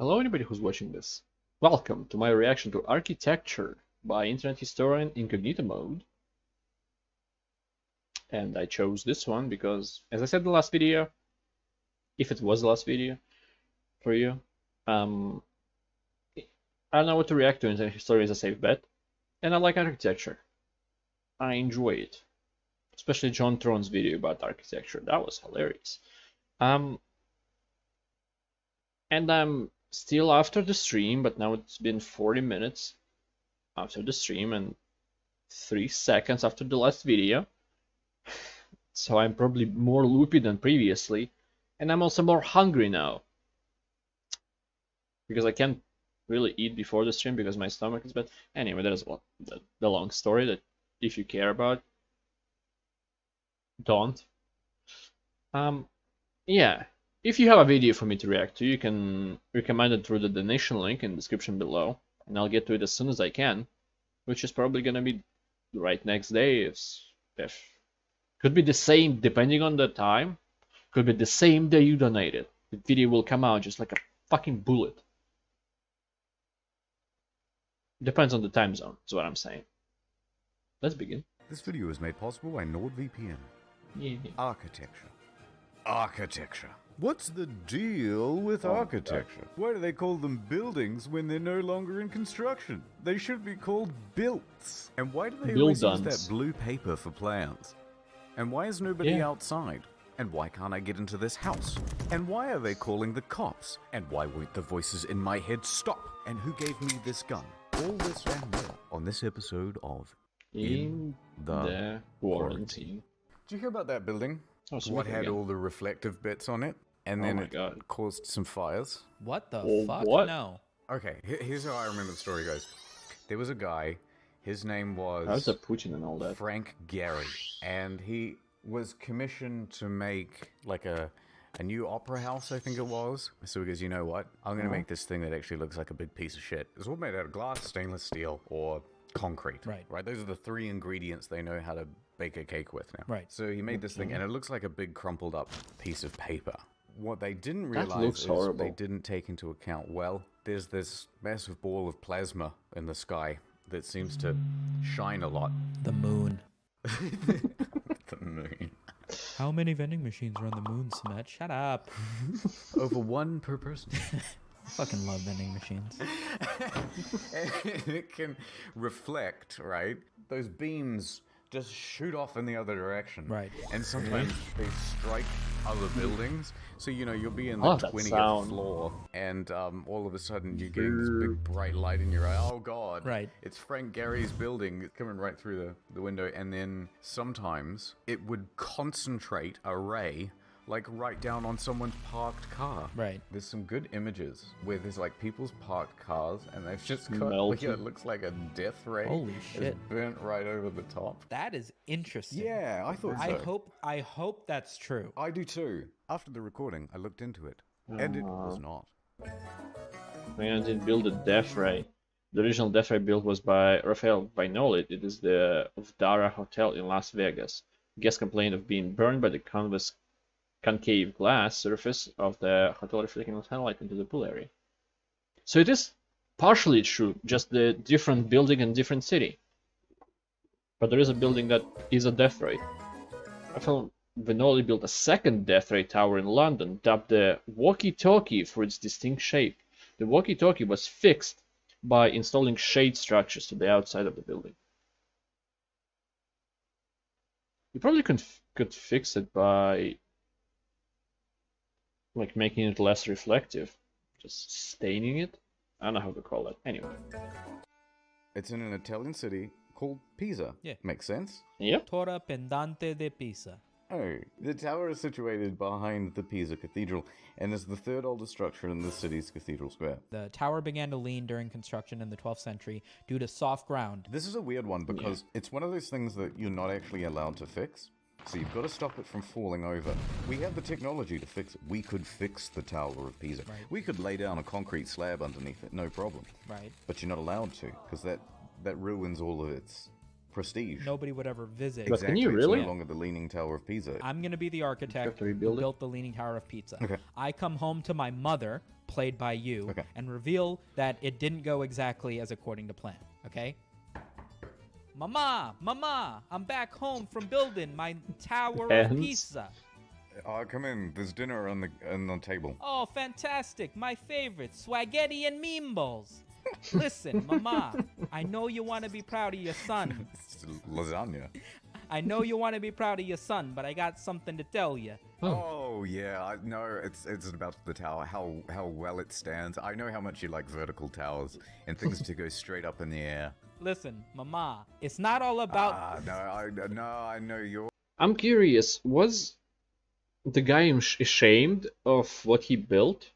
Hello anybody who's watching this. Welcome to my reaction to Architecture by Internet Historian Incognito Mode. And I chose this one because, as I said in the last video, if it was the last video for you, I don't know what to react to. Internet Historian is a safe bet. And I like architecture. I enjoy it. Especially John Throne's video about architecture. That was hilarious. And I'm still after the stream, but now it's been 40 minutes after the stream and 3 seconds after the last video. So I'm probably more loopy than previously, and I'm also more hungry now. Because I can't really eat before the stream because my stomach is bad. Anyway, that is the long story that if you care about, don't. Yeah. If you have a video for me to react to, you can recommend it through the donation link in the description below, and I'll get to it as soon as I can, which is probably gonna be right next day. If could be the same depending on the time, could be the same day you donate it. The video will come out just like a fucking bullet. Depends on the time zone, is what I'm saying. Let's begin. This video is made possible by NordVPN. Yeah. Architecture. Architecture. What's the deal with architecture? Why do they call them buildings when they're no longer in construction? They should be called builts. And why do they always use that blue paper for plans? And why is nobody outside? And why can't I get into this house? And why are they calling the cops? And why won't the voices in my head stop? And who gave me this gun? All this and more on this episode of In the Quarantine. Did you hear about that building? What had all the reflective bits on it? And then it caused some fires. What the fuck? What? No. Okay, here's how I remember the story goes. There was a guy, his name was... How's the Putin and all that? Frank Gehry. And he was commissioned to make like a new opera house, I think it was. So he goes, you know what? I'm going to make this thing that actually looks like a big piece of shit. It's all made out of glass, stainless steel, or concrete. Right? Those are the 3 ingredients they know how to bake a cake with now. Right. So he made this thing, and it looks like a big crumpled up piece of paper. What they didn't realize is they didn't take into account, well, there's this massive ball of plasma in the sky that seems to shine a lot. The moon. The moon. How many vending machines are on the moon, Smet? Shut up. Over 1 per person. I fucking love vending machines. And it can reflect, right? Those beams just shoot off in the other direction. Right. And sometimes they strike other buildings. So, you know, you'll be in the 20th floor, and all of a sudden you get this big bright light in your eye. Oh, God. Right. It's Frank Gehry's building. It's coming right through the window. And then sometimes it would concentrate a ray like right down on someone's parked car. Right. There's some good images where there's like people's parked cars and they've just got like, it looks like a death ray. Holy shit. It's burnt right over the top. That is interesting. Yeah, I thought so. I hope that's true. I do too. After the recording, I looked into it, and it was not. Man didn't build a death ray. The original death ray built was by Rafael Vignoli. It is the Vdara Hotel in Las Vegas. Guests complained of being burned by the concave glass surface of the hotel reflecting sunlight into the pool area. So it is partially true, just the different building and different city. But there is a building that is a death ray. Rafael Vignoli built a second death ray tower in London, dubbed the walkie-talkie for its distinct shape. The walkie-talkie was fixed by installing shade structures to the outside of the building. You probably could fix it by like making it less reflective, just staining it. I don't know how to call it. Anyway, it's in an Italian city called Pisa. Yeah, makes sense. Yep. Torre Pendente de Pisa. Oh, the tower is situated behind the Pisa Cathedral and is the 3rd oldest structure in the city's cathedral square. The tower began to lean during construction in the 12th century due to soft ground. This is a weird one because it's one of those things that you're not actually allowed to fix. So you've got to stop it from falling over. We have the technology to fix it. We could fix the Tower of Pisa. Right. We could lay down a concrete slab underneath it, no problem. Right. But you're not allowed to, because that ruins all of its prestige. nobody would ever visit. But can you It's really? no longer the Leaning Tower of Pisa. I'm gonna be the architect to who rebuild it? built the Leaning Tower of Pizza. Okay. I come home to my mother, played by you, Okay. and reveal that it didn't go exactly as according to plan. Okay? Mama, I'm back home from building my Tower of And? Pizza. Come in. There's dinner on the table. Oh, fantastic! My favorite, spaghetti and meatballs. Listen, Mama, I know you want to be proud of your son. It's lasagna. I know you want to be proud of your son, but I got something to tell you. Oh yeah, I know. It's about the tower. How well it stands. I know how much you like vertical towers and things to go straight up in the air. Listen, Mama, it's not all about. I know you're. I'm curious, was the guy ashamed of what he built?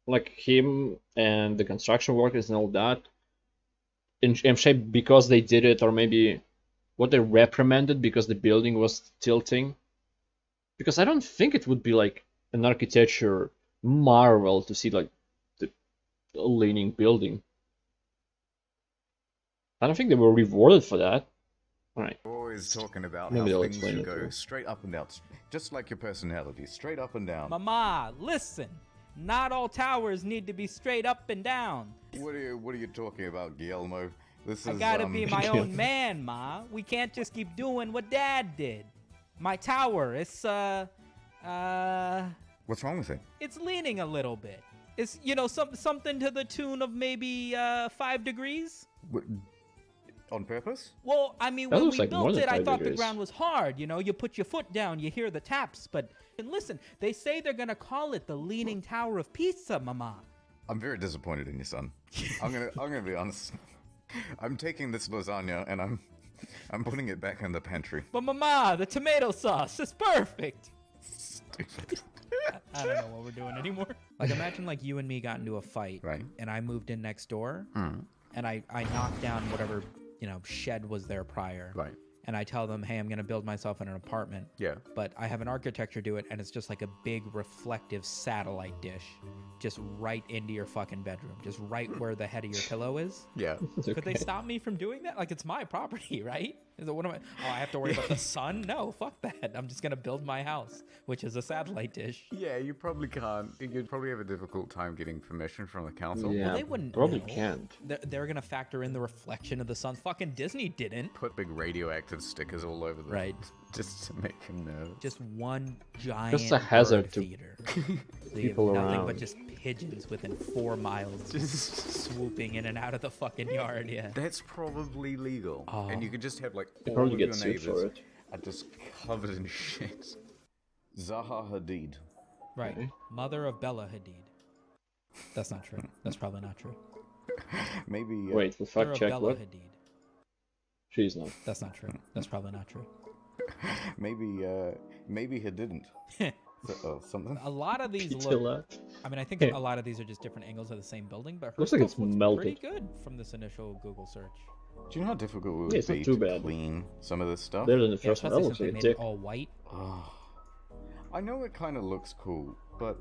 Like him and the construction workers and all that? Ashamed because they did it, or maybe what they reprimanded because the building was tilting? Because I don't think it would be like an architecture marvel to see like the leaning building. I don't think they were rewarded for that. Alright. Always talking about Maybe how they'll things explain should it go to us. straight up and down, just like your personality, straight up and down. Mama, listen. Not all towers need to be straight up and down. What are you talking about, Guillermo? This I is gotta be my own man, Ma. We can't just keep doing what Dad did. My tower, it's What's wrong with it? it's leaning a little bit. It's something to the tune of maybe 5 degrees. On purpose? Well, I mean, That when looks we like more built than it, I 5 thought the degrees. ground was hard. You put your foot down, you hear the taps. But and listen, they say they're gonna call it the Leaning Tower of Pizza, Mama. I'm very disappointed in you, son. I'm gonna be honest. I'm taking this lasagna and I'm putting it back in the pantry. But Mama, the tomato sauce is perfect. Stupid. I don't know what we're doing anymore. Like, imagine like you and me got into a fight, Right. and I moved in next door, and I knocked down whatever shed was there prior, Right. and I tell them, hey, I'm gonna build myself in an apartment. Yeah. But I have an architecture do it, and it's just like a big reflective satellite dish, just right into your fucking bedroom, just right where the head of your pillow is. Yeah. Could they stop me from doing that? Like, it's my property, right? Is it, what am I? Oh, I have to worry about the sun? No, fuck that. I'm just gonna build my house, which is a satellite dish. Yeah, you probably can't. You'd probably have a difficult time getting permission from the council. Yeah, Well, they wouldn't probably know. can't. They're gonna factor in the reflection of the sun. Fucking Disney didn't. Put big radioactive stickers all over them. Right. Just to make him nervous. Just one giant Just a hazard bird to feeder. So you people have nothing around. but just pigeons within 4 miles swooping in and out of the fucking yard. Yeah. That's probably legal. Oh. And you could just have like They all probably of get your sued for neighbors it. are just covered in shit. Zaha Hadid. Right. Okay. Mother of Bella Hadid. That's not true. That's probably not true. Maybe. Wait, the Mother fact of check Bella what? Hadid. She's not. That's not true. That's probably not true. Maybe he didn't. Something. A lot of these Chill look. out. I mean, I think a lot of these are just different angles of the same building, but her Looks like it's stuff looks melted. pretty good from this initial Google search. Do you know how difficult it would Yeah, it's not be too to bad. clean some of this stuff? Better than the Yeah, first one. That especially looks since they like a made dick. it all white. I know it kind of looks cool, but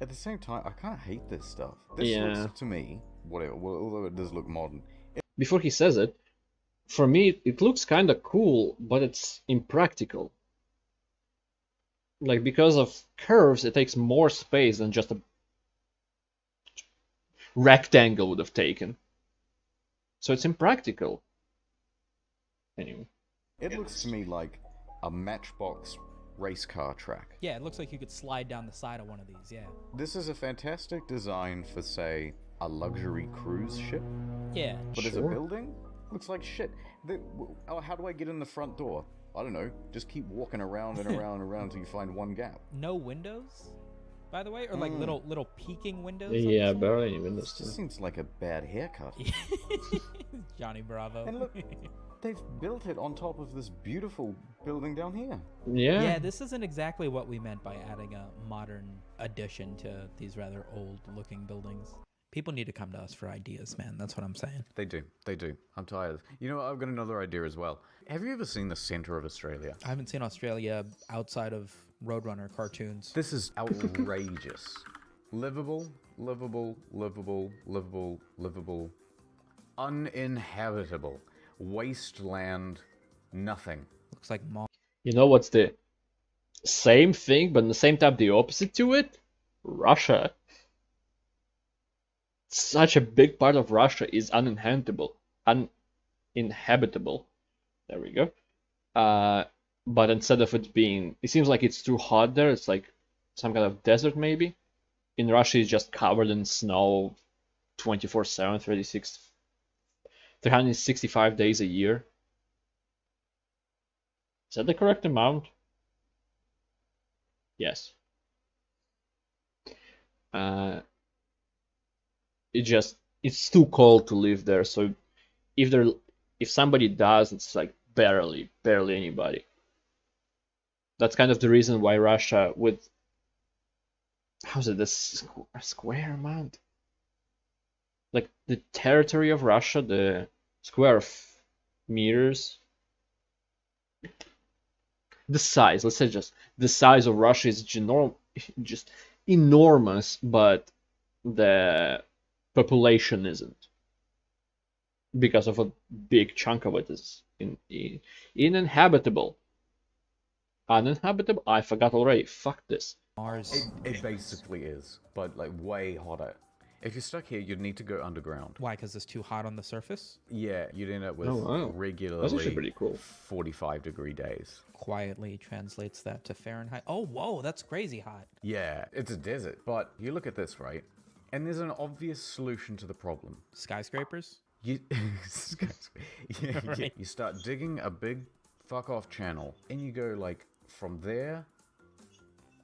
at the same time, I kind of hate this stuff. This Yeah. looks to me, whatever. Well, although it does look modern, Before he says it, for me, it looks kind of cool, but it's impractical. Like, because of curves, it takes more space than just a rectangle would have taken. So it's impractical. Anyway. it looks to me like a Matchbox race car track. Yeah, it looks like you could slide down the side of one of these. Yeah. This is a fantastic design for, say, a luxury cruise ship, Yeah. but as a Sure. building, looks like shit. How do I get in the front door? I don't know. Just keep walking around and around and around until you find one gap. No windows, by the way, or like little peeking windows. on Yeah, the side? barely any windows. This just seems like a bad haircut. Johnny Bravo. And look, they've built it on top of this beautiful building down here. Yeah. Yeah, this isn't exactly what we meant by adding a modern addition to these rather old-looking buildings. People need to come to us for ideas, man. That's what I'm saying. They do. They do. I'm tired. You know what? I've got another idea as well. Have you ever seen the center of Australia? I haven't seen Australia outside of Roadrunner cartoons. This is outrageous. Livable, livable, livable, livable, livable, uninhabitable. wasteland, nothing. Looks like mall. You know what's the same thing, but at the same time the opposite to it? Russia. Such a big part of Russia is uninhabitable. Uninhabitable. There we go. But instead of it being, it seems like it's too hot there. It's like some kind of desert maybe. In Russia, it's just covered in snow 24/7, 365 days a year. Is that the correct amount? Yes. It's too cold to live there. So if somebody does, it's like barely anybody. That's kind of the reason why Russia with, how's it, this square amount? Like the territory of Russia, the square of meters, the size, let's say just the size of Russia is just enormous, but the population isn't, because of a big chunk of it is uninhabitable. Uninhabitable? I forgot already. Fuck this. Mars. It basically is, but like way hotter. If you're stuck here, you'd need to go underground. Why? Because it's too hot on the surface? Yeah, you'd end up with Oh, wow. That's regularly actually pretty cool. 45-degree days. Quietly translates that to Fahrenheit. Oh, whoa, that's crazy hot. Yeah, it's a desert. But you look at this, right? And there's an obvious solution to the problem. Skyscrapers? You, Right. you start digging a big fuck-off channel, and you go like from there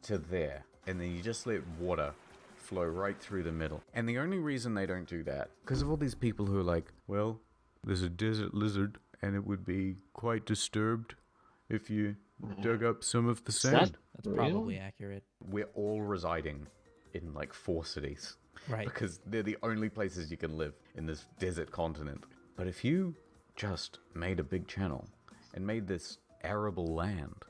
to there, and then you just let water flow right through the middle. And the only reason they don't do that, because of all these people who are like, well, there's a desert lizard, and it would be quite disturbed if you dug up some of the sand. That's probably accurate. We're all residing in like 4 cities. Right. Because they're the only places you can live in this desert continent. But if you just made a big channel and made this arable land,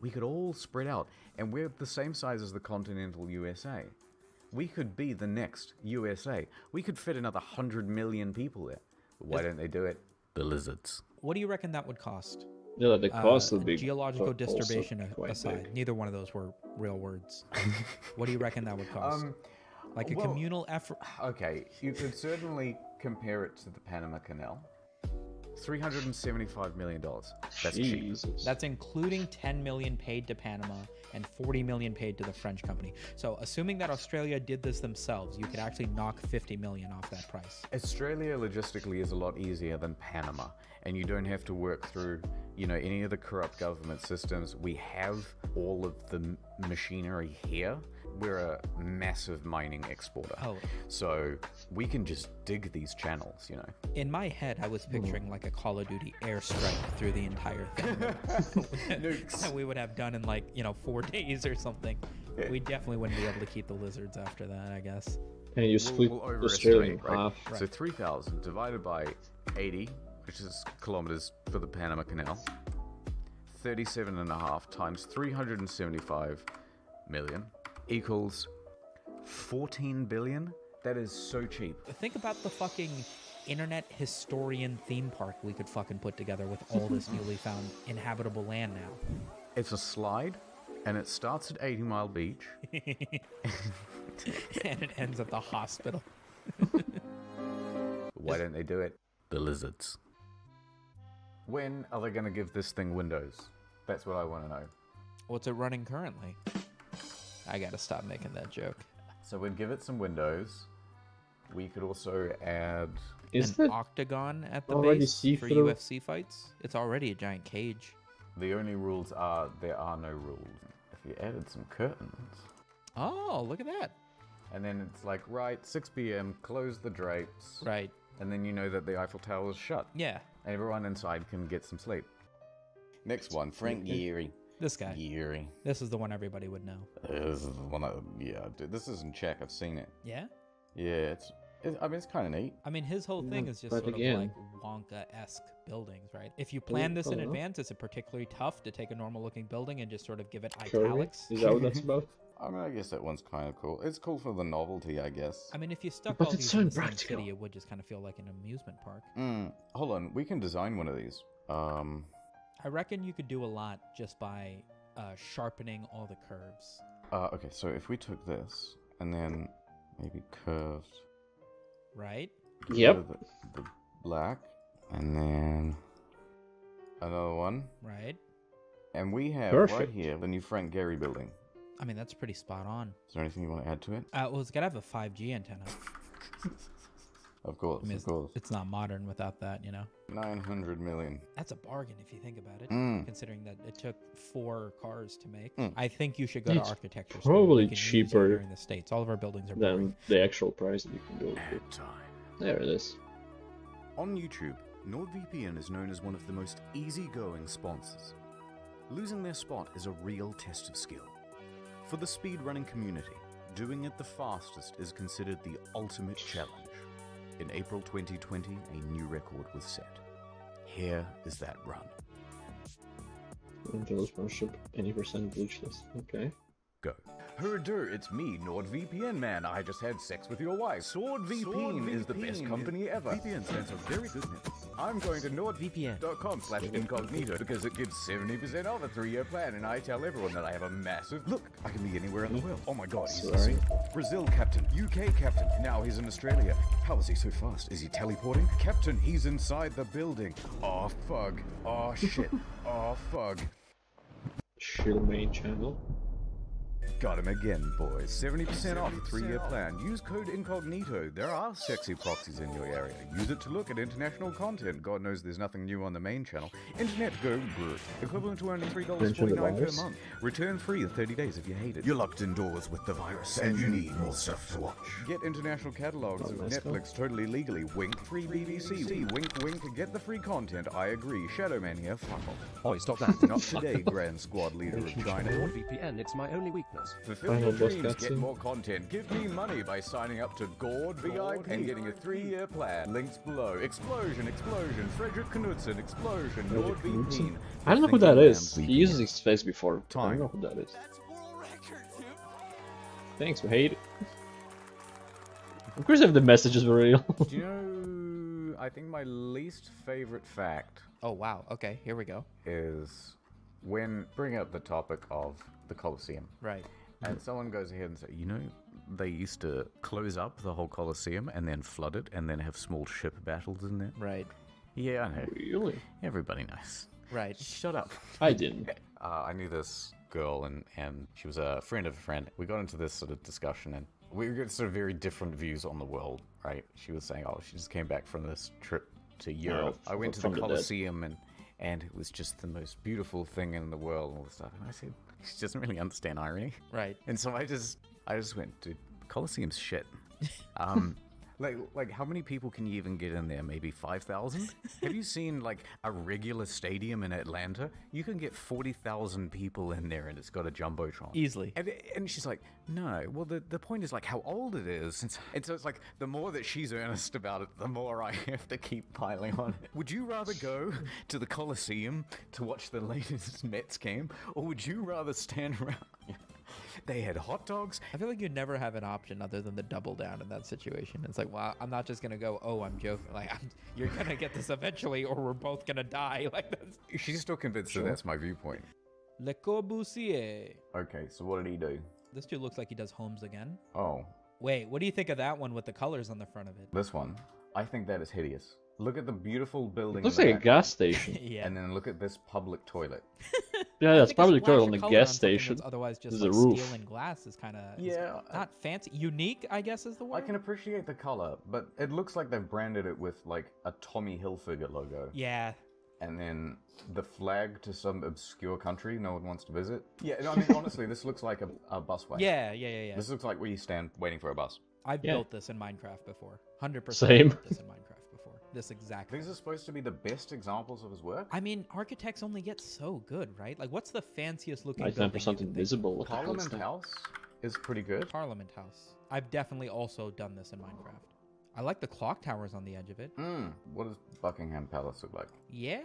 we could all spread out. And we're the same size as the continental USA. We could be the next USA. We could fit another 100 million people there. But why don't they do it? The lizards. What do you reckon that would cost? Yeah, the cost would be geological also disturbation quite aside. big. Neither one of those were real words. What do you reckon that would cost? Like a well, communal effort. Okay, you could certainly compare it to the Panama Canal. $375 million. That's cheap. Jesus. That's including 10 million paid to Panama and 40 million paid to the French company. So assuming that Australia did this themselves, you could actually knock 50 million off that price. Australia logistically is a lot easier than Panama, and you don't have to work through, you know, any of the corrupt government systems. We have all of the machinery here. We're a massive mining exporter. Oh. So we can just dig these channels, you know. In my head, I was picturing like a Call of Duty airstrike through the entire thing. Nukes. That we would have done in like, 4 days or something. We definitely wouldn't be able to keep the lizards after that, I guess. And you split We'll Australia in overestimate, right? half. So 3,000 divided by 80, which is kilometers for the Panama Canal. 37.5 times 375 million equals 14 billion. That is so cheap. Think about the fucking internet historian theme park we could fucking put together with all this newly found inhabitable land now. It's a slide, and it starts at 80 Mile Beach. And it ends at the hospital. Why don't they do it? The lizards. When are they going to give this thing Windows? That's what I want to know. What's it running currently? I gotta stop making that joke. So we'd give it some Windows. We could also add... Is An it octagon at the already base for see-through? UFC fights? It's already a giant cage. The only rules are there are no rules. If you added some curtains, Oh, look at that. and then it's like, right, 6 p.m., close the drapes, Right. and then you know that the Eiffel Tower is shut, Yeah. and everyone inside can get some sleep. Next one, Frank Gehry. This guy. Gehry. This is the one everybody would know. This is the one yeah, dude, this is in Czech, I've seen it. Yeah? Yeah, I mean, it's kind of neat. I mean, his whole thing is just but sort again- of like Wonka-esque buildings, right? If you plan this in I don't know. advance, is it particularly tough to take a normal-looking building and just sort of give it Curvy? italics? Is that what that's about? I mean, I guess that one's kind of cool. It's cool for the novelty, I guess. I mean, if you stuck But all it's these so in the same impractical. city, it would just kind of feel like an amusement park. Hold on, we can design one of these. I reckon you could do a lot just by sharpening all the curves. Okay, so if we took this and then maybe curved Right? Yep. the black, and then another one, Right? and we have right Perfect. here the new Frank Gehry building. I mean, that's pretty spot on. Is there anything you want to add to it? Well, it's got to have a 5G antenna. Of course, I mean, of course. it's not modern without that, you know? 900 million. That's a bargain if you think about it, Mm. considering that it took 4 cars to make. I think you should go It's to architecture school. probably We can use it cheaper here in the States. All of our buildings are Than boring. the actual price that you can go Ad with. time. There it is. On YouTube, NordVPN is known as one of the most easygoing sponsors. Losing their spot is a real test of skill. For the speedrunning community, doing it the fastest is considered the ultimate challenge. In April 2020, a new record was set. Here is that run. Internal sponsorship, any percent bleachless. Okay. Go. Herder, it's me, NordVPN man. I just had sex with your wife. SwordVPN is the best company ever. VPN stands for very business. I'm going to nordvpn.com/incognito because it gives 70% off a 3-year plan, and I tell everyone that I have a massive... Look, I can be anywhere in the world. Oh my god, he's Sorry. Brazil captain, UK captain, now he's in Australia. How is he so fast? Is he teleporting? Captain, he's inside the building. Oh, fug. Oh, shit. Oh, fug. Shill main channel. Got him again, boys. 70% off a 3-year plan. Use code Incognito. There are sexy proxies in your area. Use it to look at international content. God knows there's nothing new on the main channel. Internet go good. Equivalent to only $3.49 per month. Return free in 30 days if you hate it. You're locked indoors with the virus, and you need more stuff to watch. Get international catalogs of let's go. Netflix totally legally. Wink. Free BBC. Wink, wink. Get the free content. I agree. Shadow Man here. Fuck off. Oi, stop that. Not today, Grand Squad Leader of China. NordVPN, it's my only weakness. Fulfill Final your boss dreams, get cutscene. more content. Give me money by signing up to Gord VIP and getting a 3-year plan. Links below. Explosion, explosion. Frederick Knudsen, explosion. NordVPN. I don't know who that is. He uses his face before. I Time. don't know who that is. Thanks, we hate it. Of course, if the messages were real. Do you know, I think my least favorite fact Oh, wow. Okay, here we go. is when bring up the topic of the Colosseum. Right. And someone goes ahead and says, you know, they used to close up the whole Colosseum and then flood it and then have small ship battles in there. Right. Yeah, I know. Really? Everybody knows. Right. Shut up. I didn't. I knew this girl, and she was a friend of a friend. We got into this sort of discussion, and we got sort of very different views on the world, right? She was saying, oh, she just came back from this trip to Europe. I went to the from the dead. Colosseum, and it was just the most beautiful thing in the world and all this stuff. And I said, she doesn't really understand irony. Right. And so I just went, dude, Colosseum's shit. Like how many people can you even get in there? Maybe 5,000? Have you seen like a regular stadium in Atlanta? You can get 40,000 people in there, and it's got a jumbotron. Easily. And she's like, no. Well, the point is like how old it is, and so it's like the more that she's earnest about it, the more I have to keep piling on. Would you rather go to the Colosseum to watch the latest Mets game, or would you rather stand around? They had hot dogs. I feel like you never have an option other than the double down in that situation. It's like, wow, I'm not just gonna go, oh, I'm joking. Like, you're gonna get this eventually, or we're both gonna die. Like that's. She's still convinced that that's my viewpoint. Le Corbusier. Okay, so what did he do? This dude looks like he does Holmes again. Oh, Wait, what do you think of that one with the colors on the front of it? this one. I think that is hideous. Look at the beautiful building. Looks in the like a back, gas station. Yeah. And then look at this public toilet. Yeah, I that's think a probably splash toilet of on the color gas something station. that's otherwise just There's like a roof. steel and glass is kind of Yeah, not fancy, unique. I guess is the word. I can appreciate the color, but it looks like they've branded it with like a Tommy Hilfiger logo. Yeah. And then the flag to some obscure country no one wants to visit. Yeah, no, I mean, honestly, this looks like a busway. Yeah. This looks like where you stand waiting for a bus. I've Yeah. built this in Minecraft before. 100%. Same. Built this in Minecraft before. This exactly. These are supposed to be the best examples of his work. I mean, architects only get so good, right? Like, what's the fanciest looking I building 10% you can think of? invisible. What the hell is Parliament that? House is pretty good. Parliament House. I've definitely also done this in Minecraft. I like the clock towers on the edge of it. What does Buckingham Palace look like? Yeah?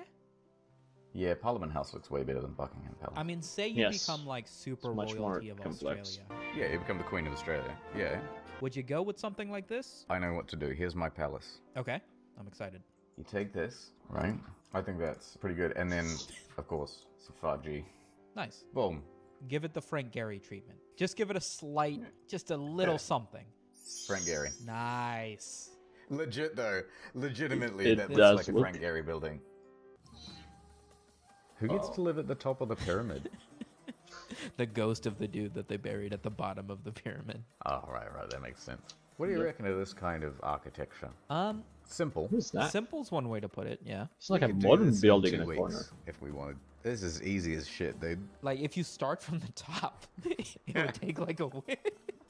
Yeah, Parliament House looks way better than Buckingham Palace. I mean, say you Yes. become like super It's much more royalty of complex. Australia. Yeah, you become the Queen of Australia. Yeah. Would you go with something like this? I know what to do. Here's my palace. Okay, I'm excited. You take this, right? I think that's pretty good. And then, of course, Safaji. Nice. Boom. Give it the Frank Gehry treatment. Just give it a slight, just a little something. Frank Gehry. Nice. Legit, though. Legitimately, It that does looks like a look- Frank Gehry building. Who gets to live at the top of the pyramid? The ghost of the dude that they buried at the bottom of the pyramid. Oh, right, that makes sense. What do you reckon of this kind of architecture? Simple. Who's that? Simple's one way to put it, yeah. It's like a We could do modern this building in 2 a weeks corner. if we wanted. This is easy as shit, dude. Like, if you start from the top, it would take like a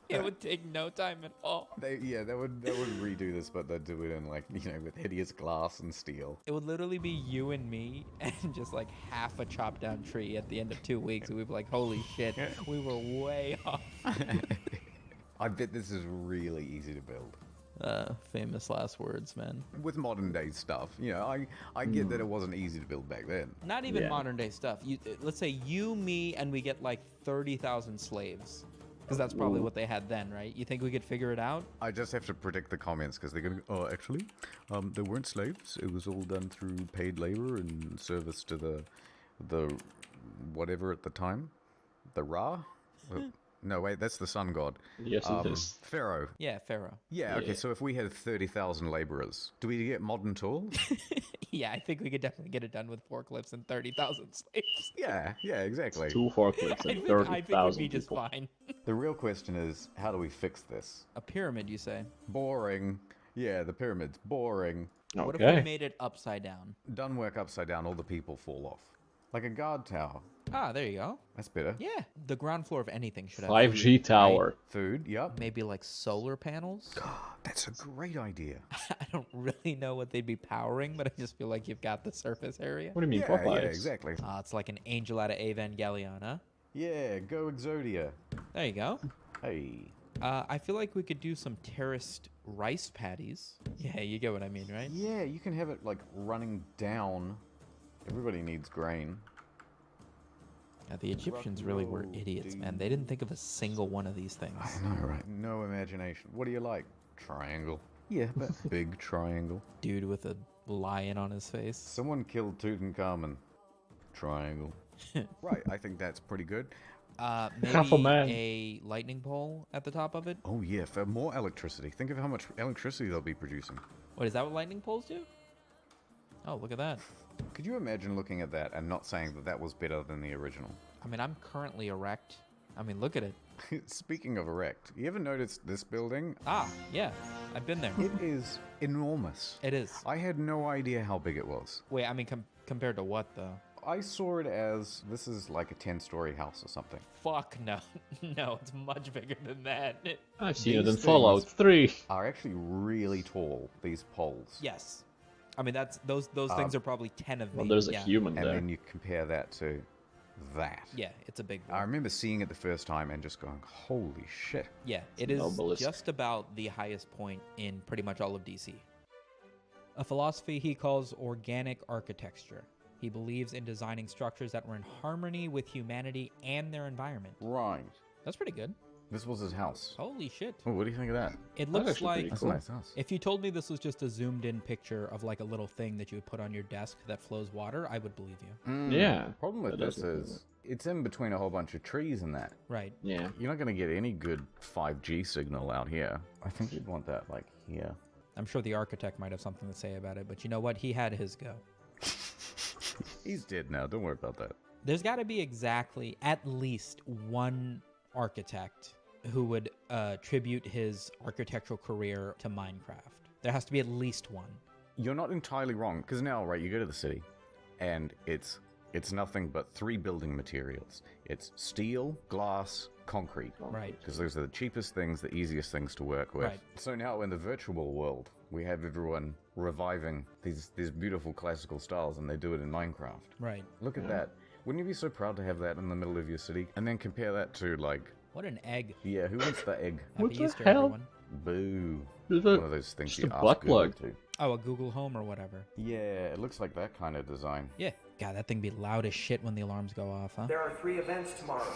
it would take no time at all. They would redo this, but they'd do it in like with hideous glass and steel. It would literally be you and me and just like half a chopped down tree at the end of 2 weeks. And we'd be like, holy shit, we were way off. I bet this is really easy to build. Famous last words, man. With modern day stuff, I get that it wasn't easy to build back then. Not even Yeah. modern day stuff. Let's say you, me, and we get like 30,000 slaves. Because that's probably what they had then, right? You think we could figure it out? I just have to predict the comments because they're gonna go, oh, actually, there weren't slaves. It was all done through paid labor and service to the whatever at the time, the Ra. No, wait, that's the sun god. Yes, it is. Pharaoh. Yeah, Pharaoh. Yeah, okay, Yeah. so if we had 30,000 laborers, do we get modern tools? Yeah, I think we could definitely get it done with forklifts and 30,000 slaves. yeah, exactly. 2 forklifts I and think we'd 30,000 be just people. fine. The real question is, how do we fix this? A pyramid, you say? Boring. Yeah, the pyramids. Boring. What if we Okay. made it upside down? Done work upside down, all the people fall off. Like a guard tower. Ah, there you go. That's better. Yeah, the ground floor of anything should have 5G tower. Food, yep. maybe like solar panels. That's a great idea. I don't really know what they'd be powering, but I just feel like you've got the surface area. What do you mean, Yeah, Popeyes? exactly. It's like an angel out of Evangelion, huh? Yeah, go Exodia. There you go. Hey. I feel like we could do some terraced rice paddies. Yeah, you get what I mean, right? Yeah, you can have it like running down. Everybody needs grain. Yeah, the Egyptians really were idiots, man. They didn't think of a single one of these things. I know, right? No imagination. What do you like? Triangle. Yeah, but big triangle. Dude with a lion on his face. Someone killed Tutankhamun. Triangle. Right, I think that's pretty good. Maybe Half a man. a lightning pole at the top of it. Oh yeah, for more electricity. Think of how much electricity they'll be producing. Wait, is that what lightning poles do? Oh, look at that. Could you imagine looking at that and not saying that that was better than the original? I mean, I'm currently erect. I mean, look at it. Speaking of erect, you ever noticed this building? Ah, yeah. I've been there. It is enormous. It is. I had no idea how big it was. Wait, I mean, compared to what, though? I saw it as this is like a 10-story house or something. Fuck no. No, it's much bigger than that. I've seen it These in Fallout things- 3. Are actually really tall, these poles. Yes. I mean, that's those things are probably 10 of Well, me. there's a yeah. human And there. then you compare that to that. Yeah, it's a big I one. remember seeing it the first time and just going, holy shit. Yeah, it is obelisk. just about the highest point in pretty much all of DC. A philosophy he calls organic architecture. He believes in designing structures that were in harmony with humanity and their environment. Right. That's pretty good. This was his house. Holy shit. Oh, what do you think of that? It That's looks actually like pretty That's cool. a nice house. if you told me this was just a zoomed in picture of like a little thing that you would put on your desk that flows water, I would believe you. Yeah. Problem with That does this look is it's in between a whole bunch of trees and that. Right. Yeah. You're not going to get any good 5G signal out here. I think you'd want that like here. I'm sure the architect might have something to say about it, but you know what? He had his go. He's dead now. Don't worry about that. There's got to be exactly at least one architect who would tribute his architectural career to Minecraft. There has to be at least one. You're not entirely wrong, because now, right, you go to the city, and it's nothing but 3 building materials. It's steel, glass, concrete. Right. Because those are the cheapest things, the easiest things to work with. Right. So now in the virtual world, we have everyone reviving these beautiful classical styles, and they do it in Minecraft. Right. Look at that. Wouldn't you be so proud to have that in the middle of your city? And then compare that to, like, What an egg. yeah, who wants the egg? Happy What the Easter, hell? everyone. Boo. Just One of those things just you a ask butt Google plug. to. Oh, a Google Home or whatever. Yeah, it looks like that kind of design. Yeah. God, that thing be loud as shit when the alarms go off, huh? There are 3 events tomorrow.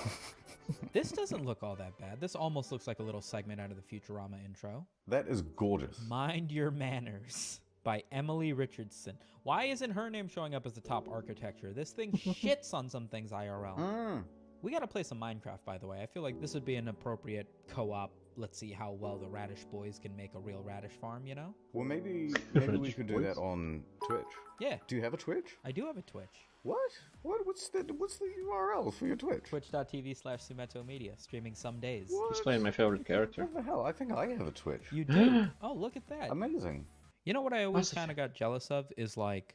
This doesn't look all that bad. This almost looks like a little segment out of the Futurama intro. That is gorgeous. Mind Your Manners by Emily Richardson. Why isn't her name showing up as the top architecture? This thing shits on some things IRL. We gotta play some Minecraft, by the way. I feel like this would be an appropriate co-op. Let's see how well the Radish Boys can make a real radish farm, you know? Well, maybe we could do that on Twitch. Yeah. Do you have a Twitch? I do have a Twitch. What? What's the URL for your Twitch? Twitch.tv/Sumeto Media, streaming some days. What? He's playing my favorite character. What the hell? I think I have a Twitch. You do? Oh, look at that. Amazing. You know what I always Awesome. kind of got jealous of is like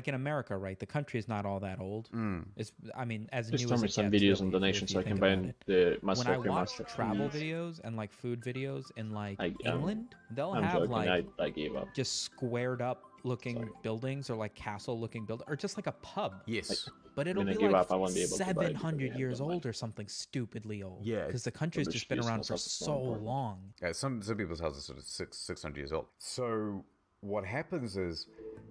in America, right? The country is not all that old. It's, I mean, as Please new tell as me it some gets, videos really, and donations if so you I can think buy about it. the When Master I watch Remaster. travel videos and like food videos in like England, they'll I'm have joking, like I gave up. just squared up looking Sorry. buildings or like castle looking buildings or just like a pub. Yes. But it'll I'm be gonna give like up, I won't be able to buy it because I 700 have years no money. old or something stupidly old. Yeah, Because the country's rubbish just been around business for also is more so important. long. Yeah, some people's houses are sort of 600 years old. So what happens is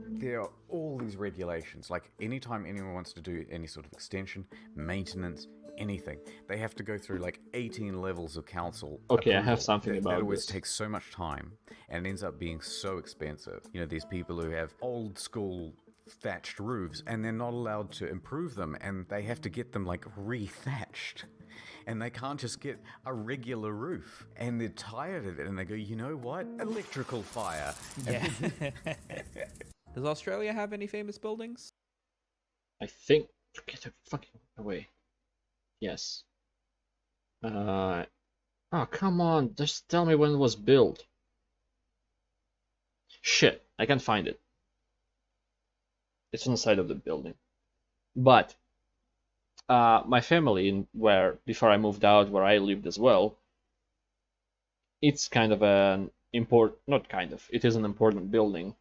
there are all these regulations. Like anytime anyone wants to do any sort of extension, maintenance, anything, they have to go through like 18 levels of council. Okay, I have approval. something that about always this. takes so much time and it ends up being so expensive. You know, these people who have old school thatched roofs and they're not allowed to improve them and they have to get them like re-thatched. And they can't just get a regular roof. And they're tired of it and they go, you know what? Electrical fire. Yeah. Does Australia have any famous buildings? I think. Get it fucking away. Yes. Oh, come on. Just tell me when it was built. Shit, I can't find it. It's on the side of the building. But my family, before I moved out, where I lived as well, it's kind of an not kind of, it is an important building.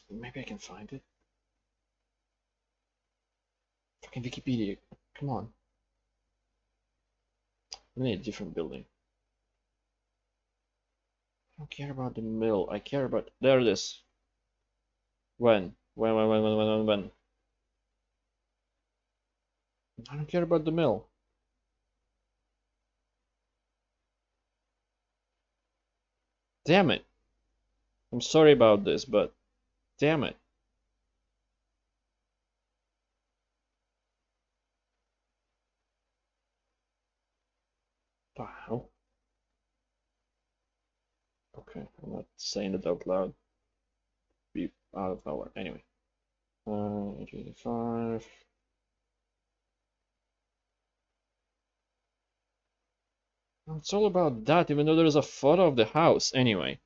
Maybe I can find it. Fucking Wikipedia, come on. I need a different building. I don't care about the mill, I care about, there it is. When? I don't care about the mill. Damn it. I'm sorry about this, but damn it. Wow. Okay, I'm not saying it out loud. Be out of nowhere. Anyway. 85. It's all about that, even though there's a photo of the house. Anyway.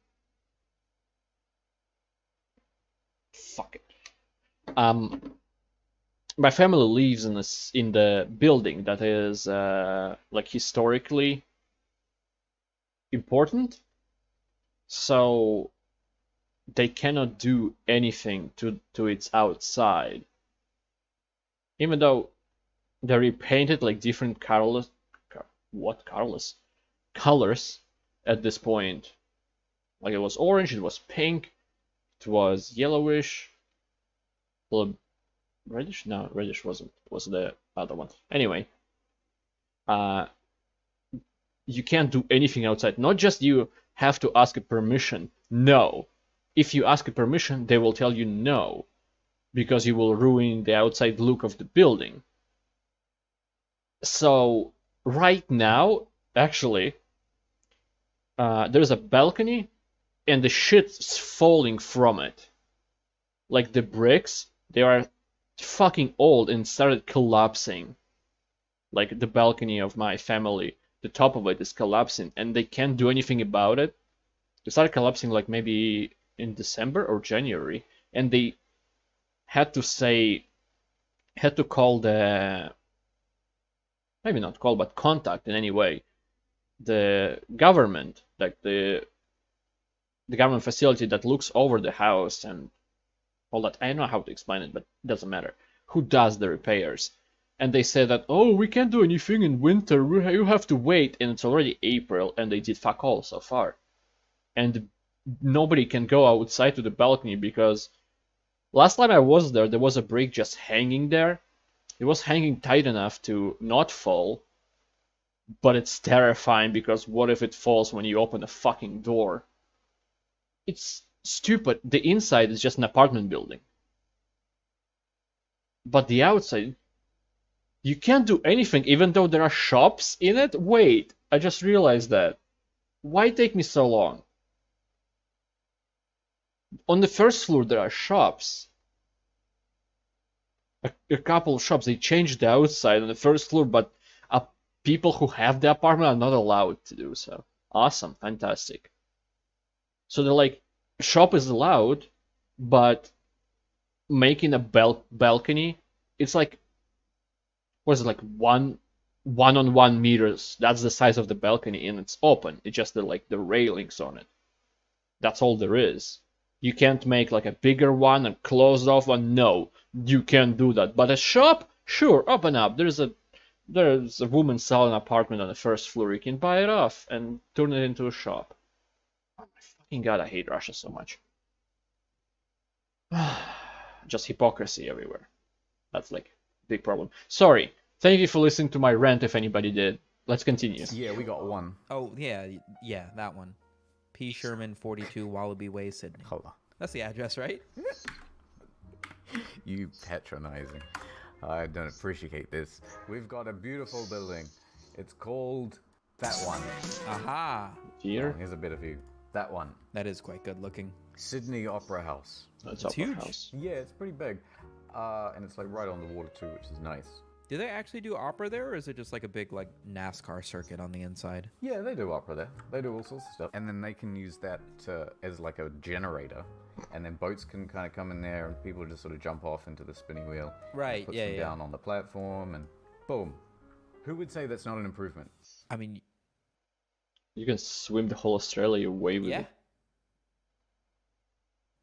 Fuck it. My family lives in the building that is like historically important, so they cannot do anything to its outside, even though they repainted like different colors at this point. Like it was orange, it was pink, it was yellowish, well, reddish? No, reddish wasn't. Was the other one. Anyway, you can't do anything outside. Not just you have to ask a permission. No. If you ask a permission, they will tell you no, because you will ruin the outside look of the building. So right now, actually, there's a balcony, and the shit's falling from it. Like the bricks, they are fucking old and started collapsing. Like the balcony of my family, the top of it is collapsing, and they can't do anything about it. They started collapsing like maybe in December or January, and they had to call the, maybe not call, but contact in any way the government, like the government facility that looks over the house and all that. I don't know how to explain it, but it doesn't matter. Who does the repairs? And they said that, oh, we can't do anything in winter, you have to wait, and it's already April, and they did fuck all so far. And nobody can go outside to the balcony because last time I was there, there was a brick just hanging there. It was hanging tight enough to not fall, but it's terrifying because what if it falls when you open a fucking door? It's stupid. The inside is just an apartment building. But the outside, you can't do anything even though there are shops in it? Wait, I just realized that. Why take me so long? On the first floor there are shops. A couple of shops. They changed the outside on the first floor, but people who have the apartment are not allowed to do so. Awesome, fantastic. So they're like, shop is allowed, but making a balcony, it's like, what is it, like 1 on 1 meters? That's the size of the balcony, and it's open. It's just the railings on it. That's all there is. You can't make like a bigger one and closed off one. No, you can't do that. But a shop, sure, open up. There's a woman selling an apartment on the first floor. You can buy it off and turn it into a shop. Oh my fucking god, I hate Russia so much. Just hypocrisy everywhere. That's like a big problem. Sorry. Thank you for listening to my rant if anybody did. Let's continue. Yeah, we got one. Oh, yeah, that one. P. Sherman, 42 Wallaby Way, Sydney. Hold on. That's the address, right? You patronizing. I don't appreciate this. We've got a beautiful building. It's called that one. Aha! Here? Here's a bit of you. That one. That is quite good looking. Sydney Opera House. That's It's Opera huge. House. Yeah, it's pretty big. And it's like right on the water too, which is nice. Do they actually do opera there, or is it just like a big like NASCAR circuit on the inside? Yeah, they do opera there. They do all sorts of stuff. And then they can use that as like a generator. And then boats can kind of come in there and people just sort of jump off into the spinning wheel. Right, Puts yeah, them yeah. down on the platform and boom. Who would say that's not an improvement? I mean, You can swim the whole Australia away with yeah. it.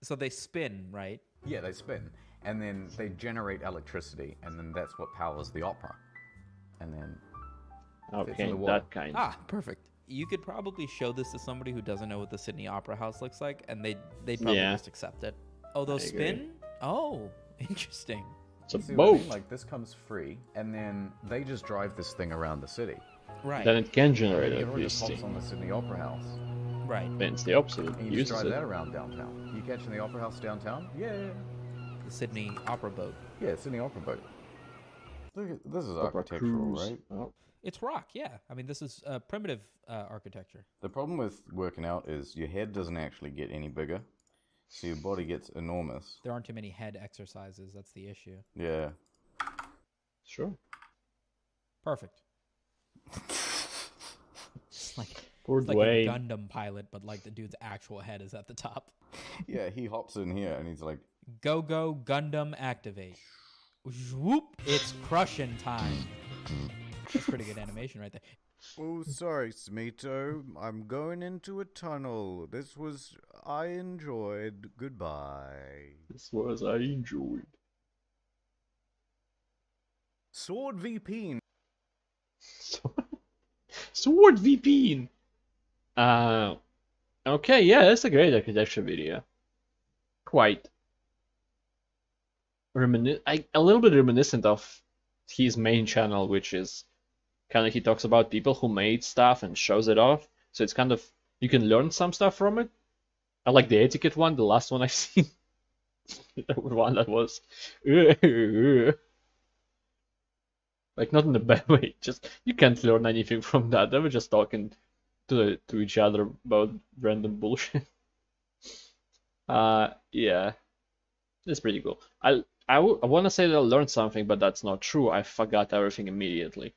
So they spin, right? Yeah, they spin. And then they generate electricity. And then that's what powers the opera. And then Fits in Okay, the water. that kind. Ah, perfect. You could probably show this to somebody who doesn't know what the Sydney Opera House looks like, and they'd probably Yeah. just accept it. Oh, those I agree. spin? Oh, interesting. It's a see what I boat. mean? Like this comes free, and then they just drive this thing around the city. Right, Then it can And generate then everyone just electricity. hops on the Sydney Opera House, right. Then it's the opposite. and It you just uses drive it. that around downtown. You catching the Opera House downtown? Yeah. The Sydney Opera boat. Yeah, Sydney Opera boat. Look at this is Opera architectural, cruise. right? Oh, It's rock, yeah. I mean, this is primitive architecture. The problem with working out is your head doesn't actually get any bigger, so your body gets enormous. There aren't too many head exercises. That's the issue. Yeah. sure. Perfect. It's like, Poor it's like a Dwayne. Gundam pilot, but like the dude's actual head is at the top. Yeah, he hops in here and he's like, Go go Gundam activate. Whoop! It's crushing time. That's pretty good animation right there. "Oh, sorry, Smito. I'm going into a tunnel. I enjoyed. Goodbye." This was I enjoyed. Sword VP. Sword VP. Okay, yeah, that's a great architecture video. Quite a little bit reminiscent of his main channel, which is kind of he talks about people who made stuff and shows it off. So it's kind of you can learn some stuff from it. I like the etiquette one, the last one I've seen. That one that was like not in a bad way. Just you can't learn anything from that. They were just talking to each other about random bullshit. Yeah, it's pretty cool. I want to say that I learned something, but that's not true. I forgot everything immediately.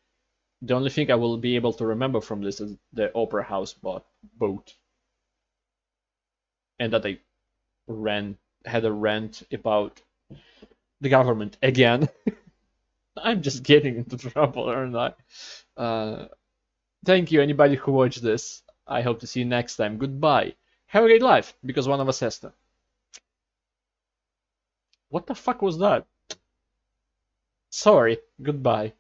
The only thing I will be able to remember from this is the Opera House boat, and that I had a rant about the government again. I'm just getting into trouble, aren't I? Thank you, anybody who watched this. I hope to see you next time. Goodbye. Have a great life, because one of us has to. What the fuck was that? Sorry. Goodbye.